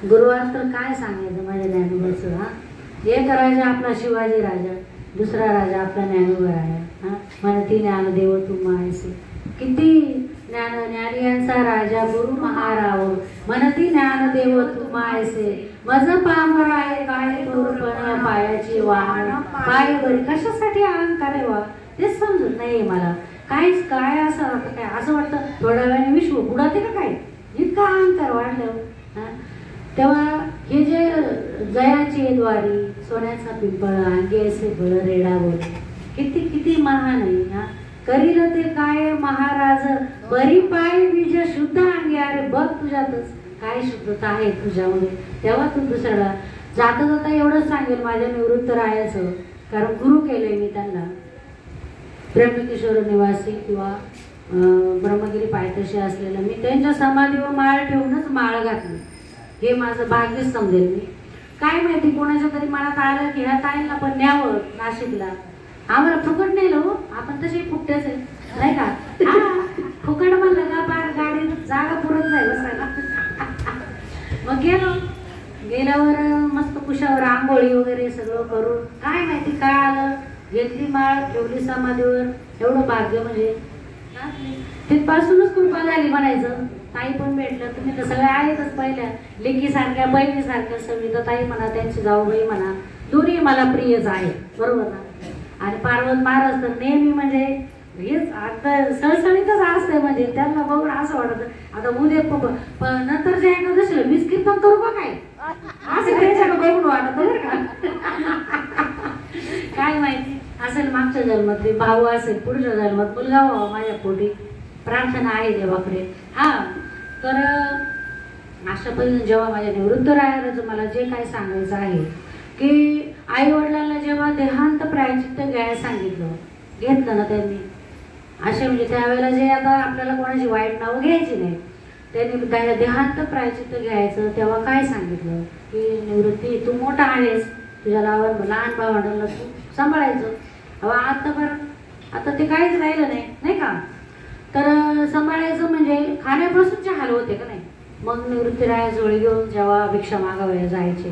गुरुवार तर काय सांगायचं माझ्या ज्ञानोबाचं. हा, एक राजा आपला शिवाजी राजा, दुसरा राजा आपला ज्ञानोबा आहे. हा, म्हणती ज्ञानदेव तू मायसे. किती ज्ञानियांचा राजा गुरु महाराव, म्हणती ज्ञानदेव तू मायसे. मज पामर आहे काय तोरपण पायाची वाहन, पाय बरी. कशासाठी अहंकार आहे वा तेच समजत नाही मला. काहीच काय असं काय असं वाटतं थोड्या वेळाने विश्व बुडाते का काय, इतका अहंकार वाढलं. तेव्हा हे जे जयाची द्वारी, सोन्याचा पिंपळ, अंगे असे बळ रेडा बोल, किती किती महान आहे. हा, करील ते काय महाराज, बरी पाय बीज शुद्ध अंगे. अरे बघ तुझ्यातच काय शुद्धता आहे तुझ्यामध्ये. तेव्हा तू दुसऱ्याला जाता जाता एवढंच सांगेल माझ्या निवृत्त राहायचं, कारण गुरु केलंय मी त्यांना. त्र्यंबकेश्वर निवासी किंवा ब्रह्मगिरी पायथ्याशी असलेलं मी त्यांच्या समाधीवर माळ ठेवूनच माळ घातली. हे माझं भाग्यच समजेल मी. काय माहिती कोणाच्या तरी मनात आलं की ह्या ताईंना पण न्यावं नाशिकला. आम्हाला फुकट नेलं हो, आपण तसे फुकटेच आहे नाही का. हा, फुकट म्हणलं का पार गाडी जागा पुरत नाही बसायला. मग गेल्यावर मस्त कुशावर आंघोळी वगैरे सगळं करून काय माहिती काय आलं, घेतली माळ ठेवली समाधीवर. एवढं भाग्य म्हणजे तिथपासूनच कृपा झाली म्हणायचं. ताई पण भेटलं, तुम्ही तर सगळे आहेतच पहिल्या लेकीसारख्या बहिणीसारख्या. सविता ताई म्हणा, त्यांची जाऊबाई म्हणा, दोन्ही मला प्रियच आहे, बरोबर ना. आणि पार्वत महाराज तर नेहमी म्हणजे हेच आता सळसळीतच असते. म्हणजे त्यांना बघून असं वाटत आता उद्या नंतर जे एकादशीला मीच कीर्तन करू का काय, असं त्याच्याकडे बघून वाटत बरं का. काय माहिती असेल मागच्या जन्मात भाऊ असेल, पुढच्या जन्मात मुलगा व्हावा माझ्या पोटी, प्रार्थना आहे देवाकडे. हा, तर अशा पद्धतीने जेव्हा माझ्या निवृत्त राहायचं मला जे काय सांगायचं आहे की आई वडिलांना जेव्हा देहांत प्रायचित्त घ्यायला सांगितलं, घेतलं ना त्यांनी. असे म्हणजे त्यावेळेला जे आता आपल्याला कोणाची वाईट नावं घ्यायची नाही, त्यांनी देहांत प्रायचित्त घ्यायचं. तेव्हा काय सांगितलं की निवृत्ती तू मोठा आहेस, तुझ्या लहान भावंडांना तू सांभाळायचं. आता बरं आता ते काहीच राहिलं नाही नाही का. तर सांभाळायचं म्हणजे खाण्यापासूनचे हाल होते का नाही. मग निवृत्तीराया झोळी घेऊन जेव्हा भिक्षा मागावया जायचे,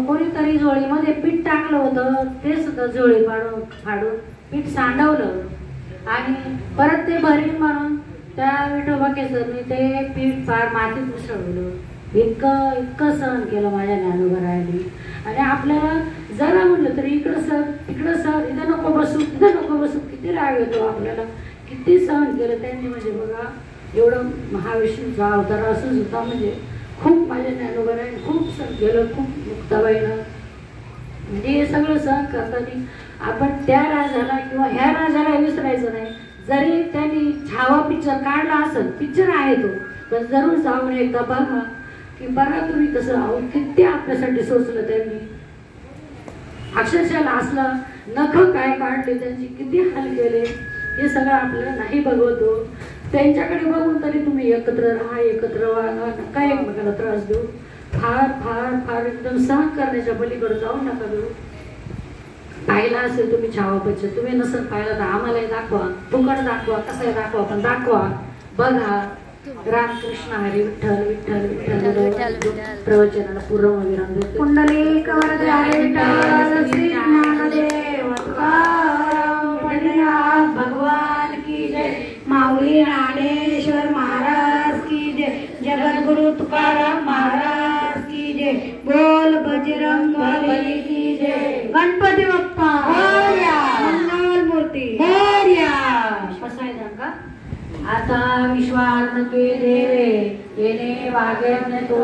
कोणीतरी झोळीमध्ये पीठ टाकलं होतं, ते सुद्धा झोळी फाडून पीठ सांडवलं आणि परत ते भरीन म्हणून त्या विठोबा केसरने ते पीठ फार मातीत मिसळवलं. इतकं इतकं सहन केलं माझ्या ज्ञानोबरायांनी. आणि आपल्याला जरा म्हणलं तरी इकडं सर तिकडं सर, इथं नको बसू इथं नको बसू, किती राग येतो आपल्याला. किती सहन केलं त्यांनी. म्हणजे बघा एवढं महाविष्णूचा अवतार असून सुद्धा म्हणजे खूप माझ्या ज्ञानोबरायांनी खूप सहन केलं. खूप मुक्ताबाईनं म्हणजे हे सगळं सहन करताना आपण त्या राजाला किंवा ह्या राजाला विसरायचं नाही. जरी त्यांनी छावा पिक्चर काढला असेल, पिक्चर आहे तो, पण जरूर जाऊन एकदा बघा की बघा तुम्ही कसं आहो किती आपल्यासाठी सोचलं त्यांनी. अक्षरशः लासला नख काय काढले त्यांची, किती हाल केले, हे सगळं आपल्याला नाही बघवतो. त्यांच्याकडे बघून तरी तुम्ही एकत्र राहा, एकत्र वागा, नका एकमेकाला त्रास देऊ. फार फार फार एकदम सहन करण्याच्या पलीकडे जाऊ नका देऊ. पाहिला असेल तुम्ही छावा पिक्चर, तुम्ही नसेल पाहिला तर आम्हालाही दाखवा, फुकट दाखवा, कसं दाखवा पण दाखवा, बघा. रामकृष्ण हरी विठ्ठल विठ्ठल विठ्ठल. प्रवचनाला पूर्ण विराम देतो. कुंडलिक वरदे विठ्ठल श्री ज्ञानदेव तुकाराम पंढरीनाथ भगवान की जय. माऊली ज्ञानेश्वर महाराज की जय. जगद्गुरु तुकाराम महाराज की जय. बोल बजरंग बली की जय. गणपती बाप्पा मोरया. मंगल मूर्ती मोरया. बसायचं का आता. विश्वात्मके देवे येणे वागे तो